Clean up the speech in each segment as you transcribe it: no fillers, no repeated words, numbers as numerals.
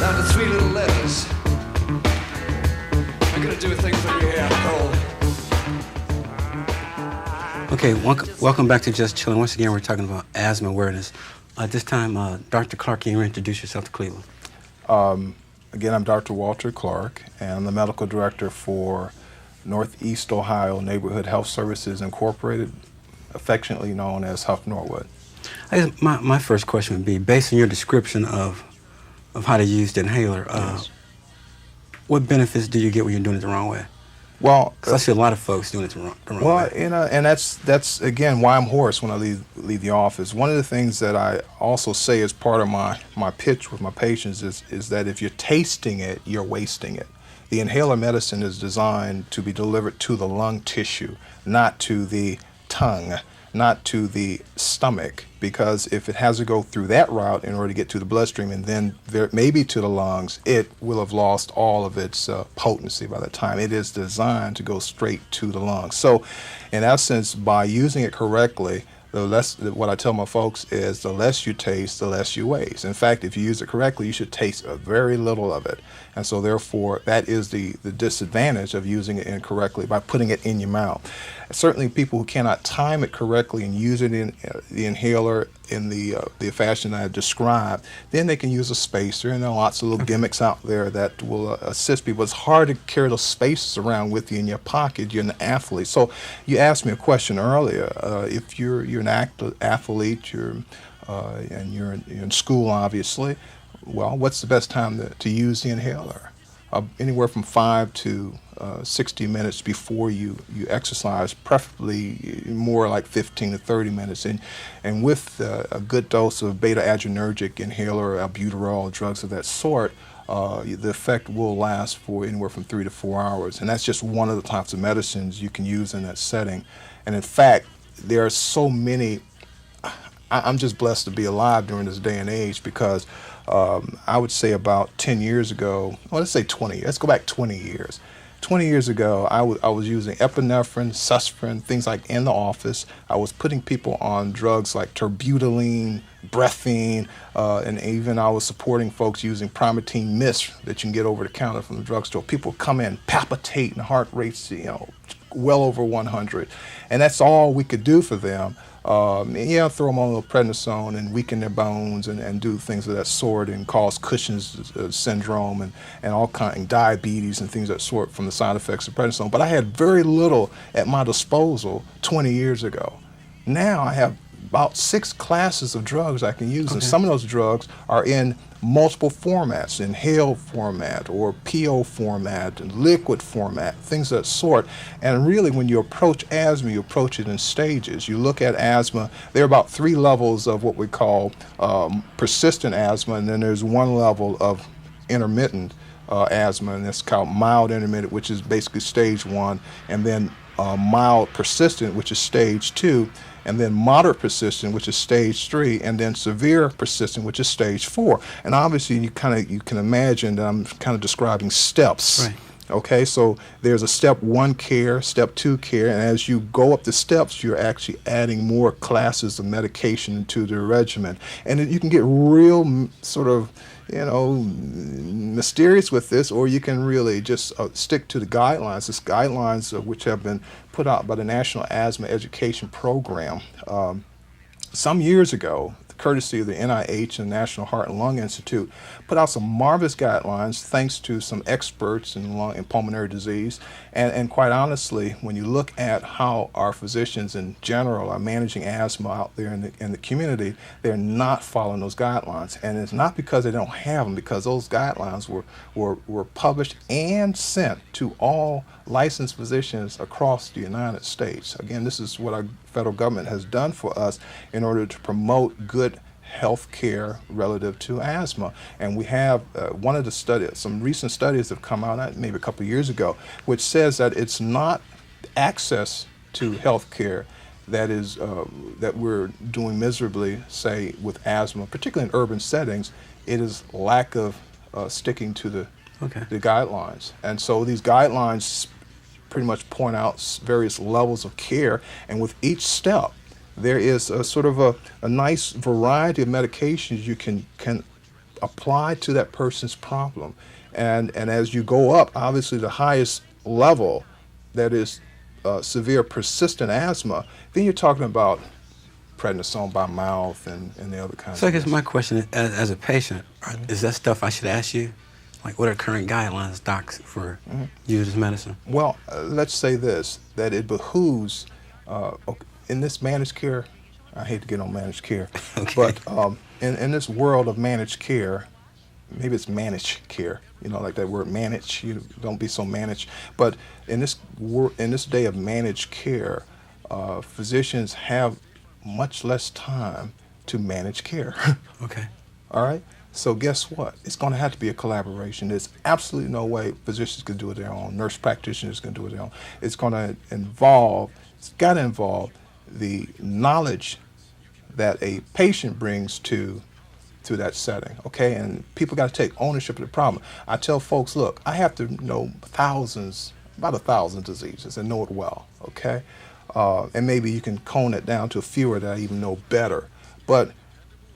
down to three little letters. I'm gonna do a thing for you here called... Okay, welcome back to Just Chilling. Once again, we're talking about asthma awareness. This time, Dr. Clark, can you introduce yourself to Cleveland? Again, I'm Dr. Walter Clark, and I'm the medical director for Northeast Ohio Neighborhood Health Services Incorporated, affectionately known as Huff Norwood. My first question would be, based on your description of how to use the inhaler, Yes. what benefits do you get when you're doing it the wrong way? Well, because I see a lot of folks doing it the wrong way. Well, and that's again why I'm hoarse when I leave the office. One of the things that I also say as part of my pitch with my patients is that if you're tasting it, you're wasting it. The inhaler medicine is designed to be delivered to the lung tissue, not to the tongue, not to the stomach, because if it has to go through that route in order to get to the bloodstream and then maybe to the lungs, it will have lost all of its potency by the time. It is designed to go straight to the lungs. So in essence, by using it correctly, what I tell my folks is the less you taste, the less you waste. In fact, if you use it correctly, you should taste very little of it. And so therefore, that is the disadvantage of using it incorrectly by putting it in your mouth. Certainly people who cannot time it correctly and use it in the inhaler in the fashion I described, then they can use a spacer, and there are lots of little gimmicks out there that will assist people. It's hard to carry those spacers around with you in your pocket. You're an athlete. So you asked me a question earlier. If you're an athlete, and you're in school, obviously, well, what's the best time to use the inhaler? Anywhere from 5 to 60 minutes before you exercise, preferably more like 15 to 30 minutes. And with a good dose of beta-adrenergic inhaler, albuterol, drugs of that sort, the effect will last for anywhere from 3 to 4 hours. And that's just one of the types of medicines you can use in that setting. And in fact, there are so many. I'm just blessed to be alive during this day and age because I would say about 10 years ago, well, let's say 20, let's go back 20 years. 20 years ago, I was using epinephrine, suspirin, things like in the office. I was putting people on drugs like terbutaline, breathine, and even I was supporting folks using Primatene Mist that you can get over the counter from the drugstore. People come in palpitating, heart rates, well over 100. And that's all we could do for them. Throw them on a little prednisone and weaken their bones and do things of that sort and cause Cushing's syndrome and all kind of diabetes and things of that sort from the side effects of prednisone. But I had very little at my disposal 20 years ago. Now I have about 6 classes of drugs I can use, and some of those drugs are in multiple formats, inhaled format or PO format and liquid format, things of that sort. And really when you approach asthma, you approach it in stages. You look at asthma, there are about 3 levels of what we call persistent asthma, and then there's 1 level of intermittent asthma, and it's called mild intermittent, which is basically stage 1, and then mild persistent, which is stage 2, and then moderate persistent, which is stage 3, and then severe persistent, which is stage 4. And obviously you can imagine that I'm kind of describing steps. Right. Okay, so there's a step 1 care, step 2 care, and as you go up the steps, you're actually adding more classes of medication into the regimen. And you can get real sort of, mysterious with this, or you can really just stick to the guidelines. These guidelines which have been put out by the National Asthma Education Program some years ago, courtesy of the NIH and National Heart and Lung Institute, put out some marvelous guidelines thanks to some experts in lung and pulmonary disease. And quite honestly, when you look at how our physicians in general are managing asthma out there in the community, they're not following those guidelines. And it's not because they don't have them, because those guidelines were published and sent to all licensed physicians across the United States. Again, this is what our federal government has done for us in order to promote good health care relative to asthma. And we have one of the studies, some recent studies have come out maybe a couple of years ago, which says that it's not access to health care that is that we're doing miserably, say, with asthma, particularly in urban settings. It is lack of sticking to the guidelines. And so these guidelines pretty much point out various levels of care, and with each step there is a sort of a nice variety of medications you can applied to that person's problem. And as you go up, obviously the highest level, that is severe persistent asthma, then you're talking about prednisone by mouth and the other kinds So I of guess things. my question is, as a patient, is that stuff I should ask you? Like, what are current guidelines, docs, for use as medicine? Well, let's say this, that it behooves, in this managed care, I hate to get on managed care, Okay. but in this world of managed care, maybe it's managed care, like that word manage, you don't be so managed, but in this day of managed care, physicians have much less time to manage care. Okay. All right? So guess what? It's going to have to be a collaboration. There's absolutely no way physicians can do it their own, nurse practitioners can do it their own. It's got to involve the knowledge that a patient brings to that setting, okay? And people got to take ownership of the problem. I tell folks, look, I have to know about 1,000 diseases and know it well, okay? And maybe you can cone it down to fewer that I even know better. But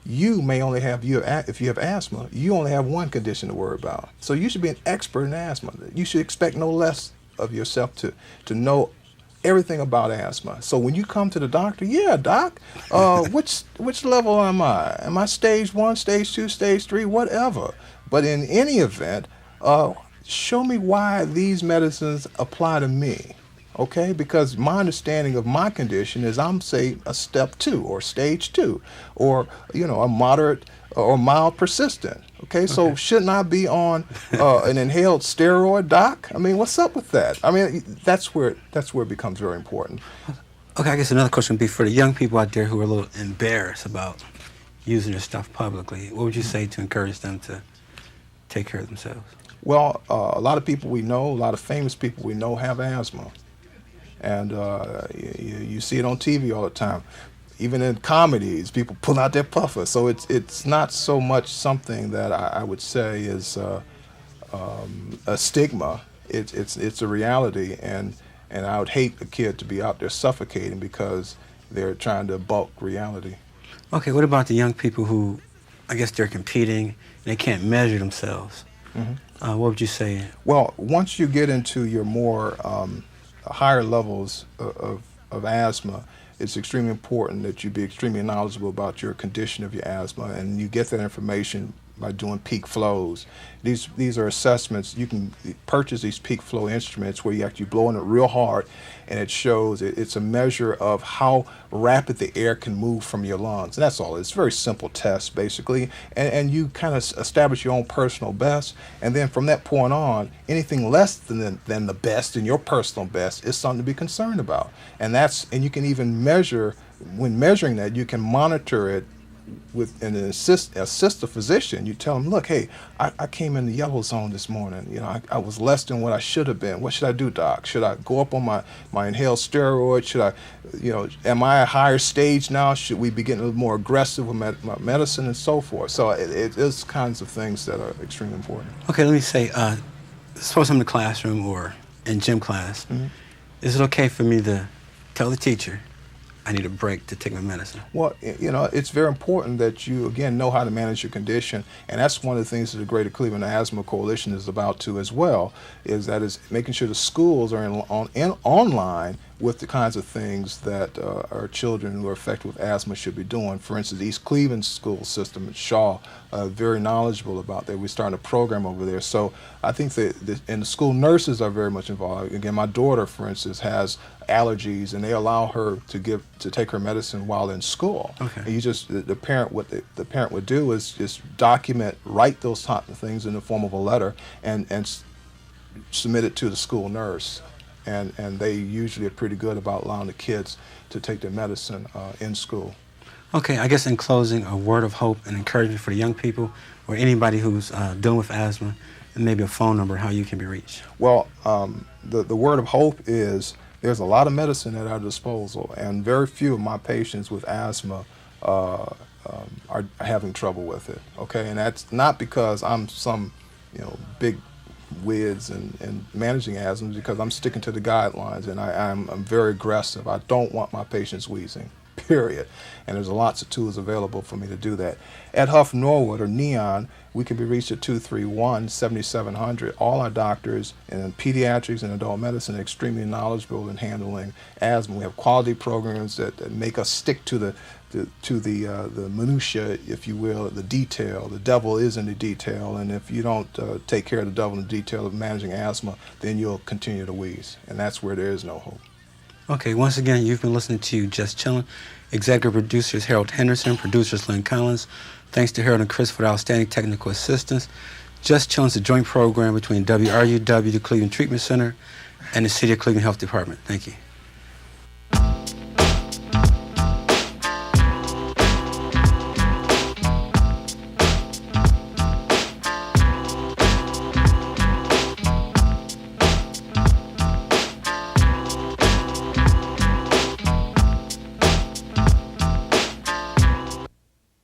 you may only have, if you have asthma, you only have one condition to worry about. So you should be an expert in asthma. You should expect no less of yourself to know everything about asthma. So when you come to the doctor, yeah, doc, which level am I? Am I stage 1, stage 2, stage 3, whatever. But in any event, show me why these medicines apply to me. Okay, because my understanding of my condition is I'm, say, a step 2 or stage 2 or, a moderate or mild persistent. Okay, so shouldn't I be on an inhaled steroid, doc? I mean, what's up with that? I mean, that's where it becomes very important. Okay, I guess another question would be for the young people out there who are a little embarrassed about using their stuff publicly. What would you say to encourage them to take care of themselves? Well, a lot of people we know, a lot of famous people we know have asthma. And you see it on TV all the time. Even in comedies, people pull out their puffer. So it's not so much something that I would say is a stigma. It's a reality, and I would hate a kid to be out there suffocating because they're trying to bulk reality. Okay, what about the young people who, I guess they're competing and they can't measure themselves? What would you say? Well, once you get into your more higher levels of asthma, it's extremely important that you be extremely knowledgeable about your condition of your asthma, and you get that information by doing peak flows. These are assessments. You can purchase these peak flow instruments where you actually blow in it real hard, and it shows it's a measure of how rapid the air can move from your lungs. And that's all. It's a very simple test, basically, and you kind of establish your own personal best, and then from that point on, anything less than the best and your personal best is something to be concerned about. And you can even measure, when measuring that, you can monitor it with an assist a physician. You tell them, look, hey, I came in the yellow zone this morning. I was less than what I should have been. What should I do, doc? Should I go up on my inhaled steroid? Should I, am I a higher stage now? Should we be getting a little more aggressive with my medicine and so forth? So it is kinds of things that are extremely important. Okay, let me say, suppose I'm in the classroom or in gym class. Is it okay for me to tell the teacher I need a break to take my medicine? Well, it's very important that you, again, know how to manage your condition, and that's one of the things that the Greater Cleveland Asthma Coalition is about too as well, is making sure the schools are online with the kinds of things that our children who are affected with asthma should be doing. For instance, East Cleveland school system at Shaw, very knowledgeable about that. We're starting a program over there. So I think and the school nurses are very much involved. Again, my daughter, for instance, has allergies, and they allow her to take her medicine while in school. Okay. And the parent, what the parent would do is just write those type of things in the form of a letter and submit it to the school nurse. And they usually are pretty good about allowing the kids to take their medicine in school. Okay, I guess in closing, a word of hope and encouragement for the young people or anybody who's dealing with asthma, and maybe a phone number, how you can be reached. Well, the word of hope is there's a lot of medicine at our disposal, and very few of my patients with asthma are having trouble with it. Okay, and that's not because I'm some big whiz and managing asthma, because I'm sticking to the guidelines, and I'm very aggressive. I don't want my patients wheezing. period. And there's lots of tools available for me to do that. At Huff Norwood, or Neon, we can be reached at 231-7700. All our doctors in pediatrics and adult medicine are extremely knowledgeable in handling asthma. We have quality programs that make us stick to the minutia, if you will, the detail. The devil is in the detail, and if you don't take care of the devil in the detail of managing asthma, then you'll continue to wheeze, and that's where there is no hope. Okay, once again, you've been listening to Just Chillin'. Executive producers Harold Henderson, producers Lynn Collins. Thanks to Harold and Chris for the outstanding technical assistance. Just Chillin' is a joint program between WRUW, the Cleveland Treatment Center, and the City of Cleveland Health Department. Thank you.